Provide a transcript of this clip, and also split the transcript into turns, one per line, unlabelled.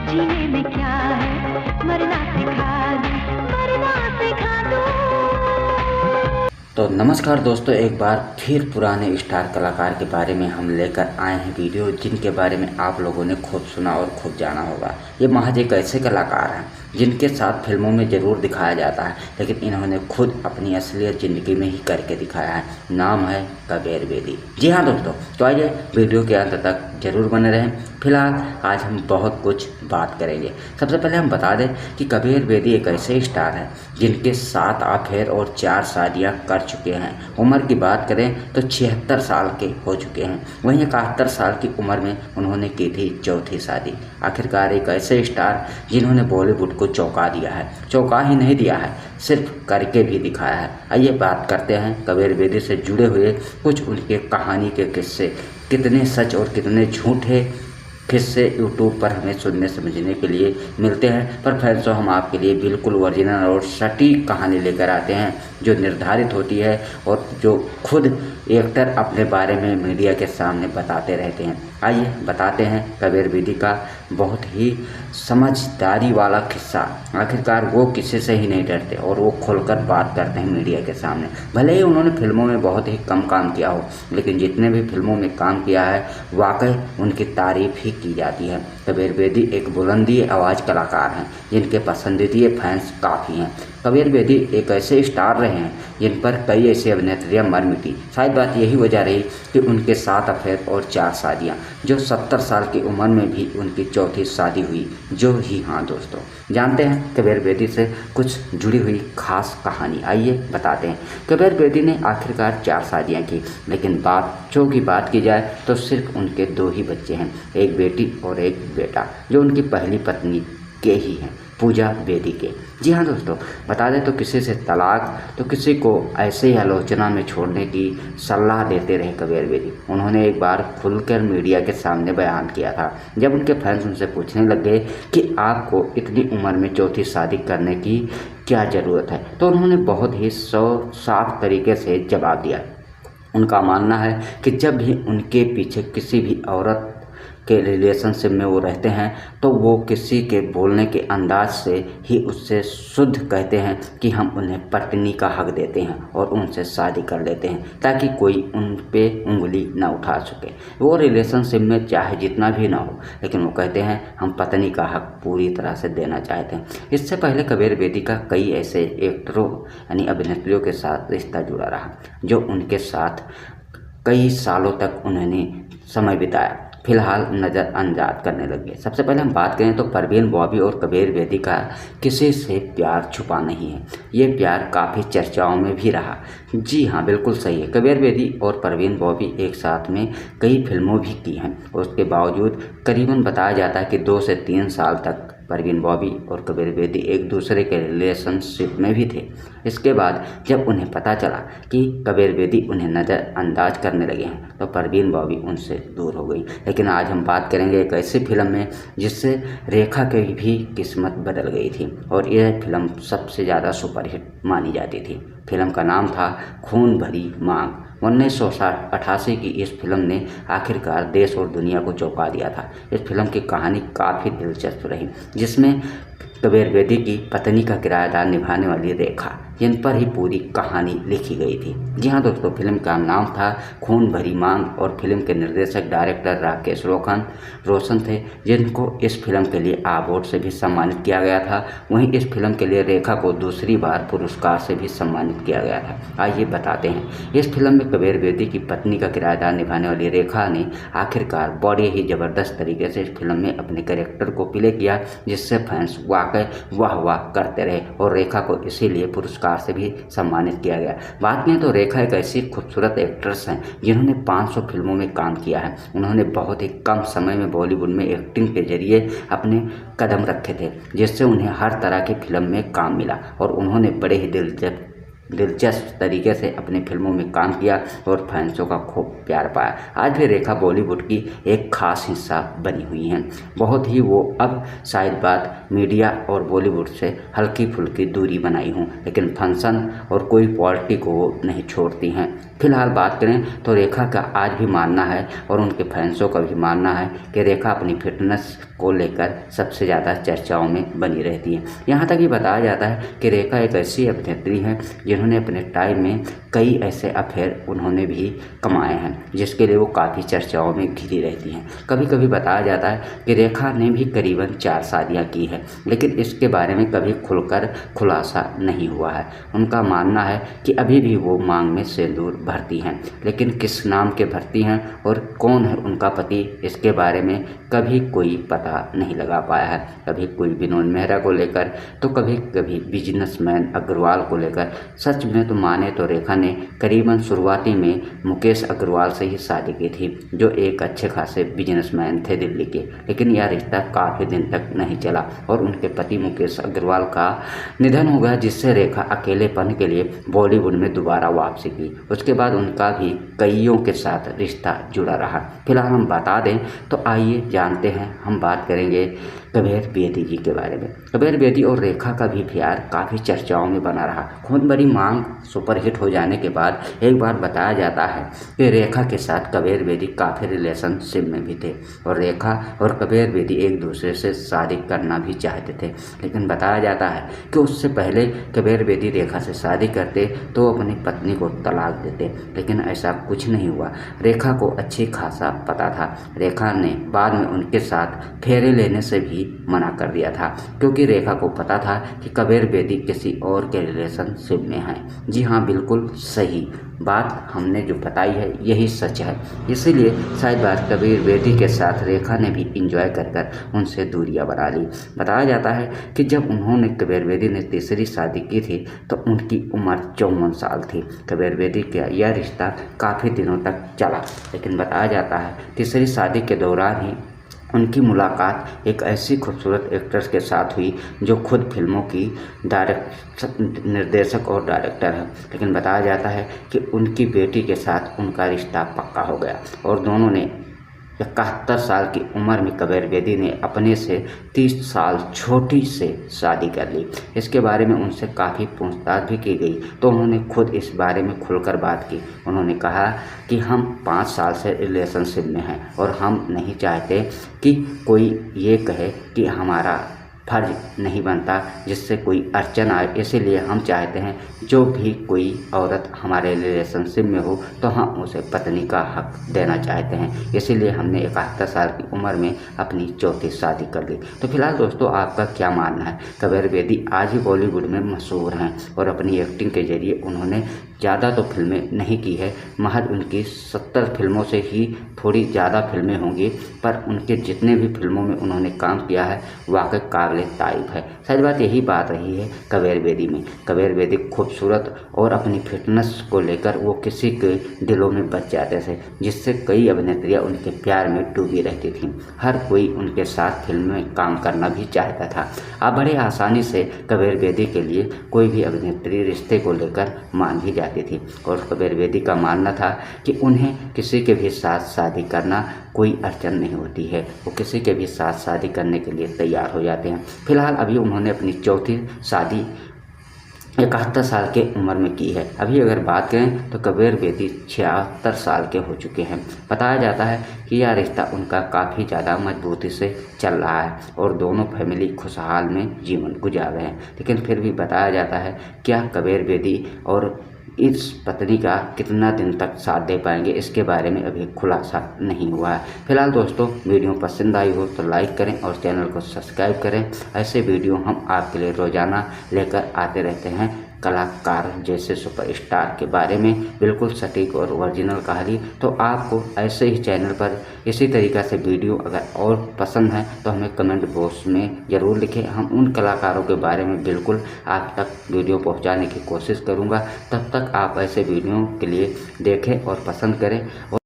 जीने में क्या है, मरना सिखा दे, मरना सिखा दो।
तो नमस्कार दोस्तों, एक बार फिर पुराने स्टार कलाकार के बारे में हम लेकर आए हैं वीडियो, जिनके बारे में आप लोगों ने खूब सुना और खूब जाना होगा। ये महज एक ऐसे कलाकार हैं जिनके साथ फिल्मों में ज़रूर दिखाया जाता है, लेकिन इन्होंने खुद अपनी असलियत ज़िंदगी में ही करके दिखाया है। नाम है कबीर बेदी। जी हाँ दोस्तों, तो आइए वीडियो के अंत तक जरूर बने रहें। फिलहाल आज हम बहुत कुछ बात करेंगे। सबसे पहले हम बता दें कि कबीर बेदी एक ऐसे स्टार हैं जिनके 7 अफेयर और 4 शादियां कर चुके हैं। उम्र की बात करें तो 76 साल के हो चुके हैं। वहीं 71 साल की उम्र में उन्होंने की थी चौथी शादी। आखिरकार एक ऐसे स्टार जिन्होंने बॉलीवुड को चौंका दिया है। चौंका ही नहीं दिया है, सिर्फ करके भी दिखाया है। आइए बात करते हैं कबीर बेदी से जुड़े हुए कुछ उनके कहानी के किस्से। कितने सच और कितने झूठे किस्से यूट्यूब पर हमें सुनने समझने के लिए मिलते हैं, पर फ्रेंड्सों हम आपके लिए बिल्कुल ओरिजिनल और सटीक कहानी लेकर आते हैं जो निर्धारित होती है और जो खुद एक्टर अपने बारे में मीडिया के सामने बताते रहते हैं। आइए बताते हैं कबीर बेदी का बहुत ही समझदारी वाला किस्सा। आखिरकार वो किसी से ही नहीं डरते और वो खुलकर बात करते हैं मीडिया के सामने। भले ही उन्होंने फिल्मों में बहुत ही कम काम किया हो, लेकिन जितने भी फिल्मों में काम किया है वाकई उनकी तारीफ ही की जाती है। कबीर बेदी एक बुलंदी आवाज़ कलाकार हैं जिनके पसंदीदा फैंस काफ़ी हैं। कबीर बेदी एक ऐसे स्टार रहे हैं जिन पर कई ऐसी अभिनेत्रियां मर मिटी। शायद बात यही वजह रही कि उनके 7 अफेयर और 4 शादियां, जो 70 साल की उम्र में भी उनकी चौथी शादी हुई। जो ही हाँ दोस्तों, जानते हैं कबीर बेदी से कुछ जुड़ी हुई खास कहानी। आइए बताते हैं। कबीर बेदी ने आखिरकार 4 शादियाँ की, लेकिन बच्चों की बात की जाए तो सिर्फ उनके 2 ही बच्चे हैं, एक बेटी और एक बेटा, जो उनकी पहली पत्नी के ही हैं, पूजा बेदी के। जी हाँ दोस्तों, बता दें तो किसी से तलाक तो किसी को ऐसे ही आलोचना में छोड़ने की सलाह देते रहे कबीर बेदी। उन्होंने एक बार खुलकर मीडिया के सामने बयान किया था, जब उनके फैंस उनसे पूछने लगे कि आपको इतनी उम्र में चौथी शादी करने की क्या ज़रूरत है, तो उन्होंने बहुत ही साफ तरीके से जवाब दिया। उनका मानना है कि जब भी उनके पीछे किसी भी औरत के रिलेशनशिप में वो रहते हैं तो वो किसी के बोलने के अंदाज से ही उससे शुद्ध कहते हैं कि हम उन्हें पत्नी का हक देते हैं और उनसे शादी कर लेते हैं, ताकि कोई उन पे उंगली ना उठा सके। वो रिलेशनशिप में चाहे जितना भी ना हो, लेकिन वो कहते हैं हम पत्नी का हक पूरी तरह से देना चाहते हैं। इससे पहले कबीर बेदी का कई ऐसे एक्टरों यानी अभिनेत्रियों के साथ रिश्ता जुड़ा रहा, जो उनके साथ कई सालों तक उन्होंने समय बिताया, फिलहाल नज़रअंदाज करने लगे। सबसे पहले हम बात करें तो परवीन बॉबी और कबीर बेदी का किसी से प्यार छुपा नहीं है। ये प्यार काफ़ी चर्चाओं में भी रहा। जी हाँ, बिल्कुल सही है। कबीर बेदी और परवीन बॉबी एक साथ में कई फिल्मों भी की हैं, और उसके बावजूद करीबन बताया जाता है कि 2 से 3 साल तक परवीन बॉबी और कबीर बेदी एक दूसरे के रिलेशनशिप में भी थे। इसके बाद जब उन्हें पता चला कि कबीर बेदी उन्हें नज़रअंदाज करने लगे हैं, तो परवीन बॉबी उनसे दूर हो गई। लेकिन आज हम बात करेंगे एक ऐसी फिल्म में जिससे रेखा की भी किस्मत बदल गई थी, और यह फिल्म सबसे ज़्यादा सुपरहिट मानी जाती थी। फिल्म का नाम था खून भरी मांग। 1988 की इस फिल्म ने आखिरकार देश और दुनिया को चौंका दिया था। इस फिल्म की कहानी काफ़ी दिलचस्प रही, जिसमें कबीर बेदी की पत्नी का किराएदार निभाने वाली रेखा, जिन पर ही पूरी कहानी लिखी गई थी। जी हाँ दोस्तों, फिल्म का नाम था खून भरी मांग, और फिल्म के निर्देशक डायरेक्टर राकेश रोशन थे, जिनको इस फिल्म के लिए अवार्ड से भी सम्मानित किया गया था। वहीं इस फिल्म के लिए रेखा को दूसरी बार पुरस्कार से भी सम्मानित किया गया था। आइए बताते हैं। इस फिल्म में कबीर बेदी की पत्नी का किराएदार निभाने वाली रेखा ने आखिरकार बड़े ही ज़बरदस्त तरीके से इस फिल्म में अपने कैरेक्टर को प्ले किया, जिससे फैंस वाकई वाह वाह करते रहे, और रेखा को इसीलिए पुरस्कार से भी सम्मानित किया गया। बात में तो रेखा एक ऐसी खूबसूरत एक्ट्रेस हैं जिन्होंने 500 फिल्मों में काम किया है। उन्होंने बहुत ही कम समय में बॉलीवुड में एक्टिंग के जरिए अपने कदम रखे थे, जिससे उन्हें हर तरह की फिल्म में काम मिला, और उन्होंने बड़े ही दिलचस्प तरीके से अपनी फिल्मों में काम किया और फैंसों का खूब प्यार पाया। आज भी रेखा बॉलीवुड की एक खास हिस्सा बनी हुई हैं। बहुत ही वो अब शायद बात मीडिया और बॉलीवुड से हल्की फुल्की दूरी बनाई हूँ, लेकिन फंक्शन और कोई पॉलिटिक को वो नहीं छोड़ती हैं। फिलहाल बात करें तो रेखा का आज भी मानना है और उनके फैंसों का भी मानना है कि रेखा अपनी फिटनेस को लेकर सबसे ज़्यादा चर्चाओं में बनी रहती है। यहाँ तक ये बताया जाता है कि रेखा एक ऐसी अभिनेत्री हैं जिन्होंने अपने टाइम में कई ऐसे अफेयर उन्होंने भी कमाए हैं, जिसके लिए वो काफ़ी चर्चाओं में घिरी रहती हैं। कभी कभी बताया जाता है कि रेखा ने भी करीबन 4 शादियाँ की हैं, लेकिन इसके बारे में कभी खुलकर खुलासा नहीं हुआ है। उनका मानना है कि अभी भी वो मांग में सिंदूर भरती हैं, लेकिन किस नाम के भरती हैं और कौन है उनका पति, इसके बारे में कभी कोई पता नहीं लगा पाया है। कभी कोई विनोद मेहरा को लेकर तो कभी कभी बिजनेसमैन अग्रवाल को लेकर। सच में तो माने तो रेखा ने करीबन शुरुआती में मुकेश अग्रवाल से ही शादी की थी, जो एक अच्छे खासे बिजनेसमैन थे दिल्ली के, लेकिन यह रिश्ता काफ़ी दिन तक नहीं चला और उनके पति मुकेश अग्रवाल का निधन हो गया, जिससे रेखा अकेलेपन के लिए बॉलीवुड में दोबारा वापसी की। उसके बाद उनका भी कईयों के साथ रिश्ता जुड़ा रहा। फिलहाल हम बता दें तो आइए जानते हैं, हम बात करेंगे कबीर बेदी जी के बारे में। कबीर बेदी और रेखा का भी प्यार काफ़ी चर्चाओं में बना रहा। खून भरी मांग सुपरहिट हो जाने के बाद एक बार बताया जाता है कि रेखा के साथ कबीर बेदी काफ़ी रिलेशनशिप में भी थे और रेखा और कबीर बेदी एक दूसरे से शादी करना भी चाहते थे, लेकिन बताया जाता है कि उससे पहले कबीर बेदी रेखा से शादी करते तो अपनी पत्नी को तलाक देते, लेकिन ऐसा कुछ नहीं हुआ। रेखा को अच्छी खासा पता था। रेखा ने बाद में उनके साथ फेरे लेने से भी मना कर दिया था, क्योंकि रेखा को पता था कि कबीर बेदी किसी और के रिलेशनशिप में हैं। जी हाँ, बिल्कुल सही बात हमने जो बताई है यही सच है। इसीलिए शायद बात कबीर बेदी के साथ रेखा ने भी इंजॉय कर कर उनसे दूरियां बना ली। बताया जाता है कि जब उन्होंने कबीर बेदी ने तीसरी शादी की थी तो उनकी उम्र 54 साल थी। कबीर बेदी का यह रिश्ता काफ़ी दिनों तक चला, लेकिन बताया जाता है तीसरी शादी के दौरान ही उनकी मुलाकात एक ऐसी खूबसूरत एक्ट्रेस के साथ हुई जो खुद फिल्मों की निर्देशक और डायरेक्टर है। लेकिन बताया जाता है कि उनकी बेटी के साथ उनका रिश्ता पक्का हो गया और दोनों ने 71 साल की उम्र में कबीर बेदी ने अपने से 30 साल छोटी से शादी कर ली। इसके बारे में उनसे काफ़ी पूछताछ भी की गई तो उन्होंने खुद इस बारे में खुलकर बात की। उन्होंने कहा कि हम 5 साल से रिलेशनशिप में हैं और हम नहीं चाहते कि कोई ये कहे कि हमारा फर्ज नहीं बनता जिससे कोई अड़चन आए, इसीलिए हम चाहते हैं जो भी कोई औरत हमारे रिलेशनशिप में हो तो हम उसे पत्नी का हक देना चाहते हैं। इसीलिए हमने 71 साल की उम्र में अपनी चौथी शादी कर ली। तो फिलहाल दोस्तों, आपका क्या मानना है? कबीर बेदी आज ही बॉलीवुड में मशहूर हैं और अपनी एक्टिंग के जरिए उन्होंने ज़्यादा तो फिल्में नहीं की है, महज उनकी 70 फिल्मों से ही थोड़ी ज़्यादा फिल्में होंगी, पर उनके जितने भी फिल्मों में उन्होंने काम किया है वाकई काबिल तारीफ है। शायद बात यही बात रही है कबीर बेदी में। कबीर बेदी खूबसूरत और अपनी फिटनेस को लेकर वो किसी के दिलों में बच जाते थे, जिससे कई अभिनेत्रियाँ उनके प्यार में डूबी रहती थीं। हर कोई उनके साथ फिल्म में काम करना भी चाहता था। अब बड़े आसानी से कबीर बेदी के लिए कोई भी अभिनेत्री रिश्ते को लेकर मान भी जाती थी और कबीर बेदी का मानना था कि उन्हें किसी के भी साथ शादी करना कोई अड़चन नहीं होती है, वो किसी के भी साथ शादी करने के लिए तैयार हो जाते हैं। फिलहाल अभी उन्होंने अपनी चौथी शादी 71 साल के उम्र में की है। अभी अगर बात करें तो कबीर बेदी 76 साल के हो चुके हैं। बताया जाता है कि यह रिश्ता उनका काफ़ी ज़्यादा मजबूती से चल रहा है और दोनों फैमिली खुशहाल में जीवन गुजार रहे हैं। लेकिन फिर भी बताया जाता है क्या कबीर बेदी और इस पत्नी का कितना दिन तक साथ दे पाएंगे, इसके बारे में अभी खुलासा नहीं हुआ है। फिलहाल दोस्तों, वीडियो पसंद आई हो तो लाइक करें और चैनल को सब्सक्राइब करें। ऐसे वीडियो हम आपके लिए रोज़ाना लेकर आते रहते हैं, कलाकार जैसे सुपरस्टार के बारे में बिल्कुल सटीक और ओरिजिनल कहानी। तो आपको ऐसे ही चैनल पर इसी तरीक़ा से वीडियो अगर और पसंद है तो हमें कमेंट बॉक्स में ज़रूर लिखें। हम उन कलाकारों के बारे में बिल्कुल आप तक वीडियो पहुंचाने की कोशिश करूंगा। तब तक आप ऐसे वीडियो के लिए देखें और पसंद करें।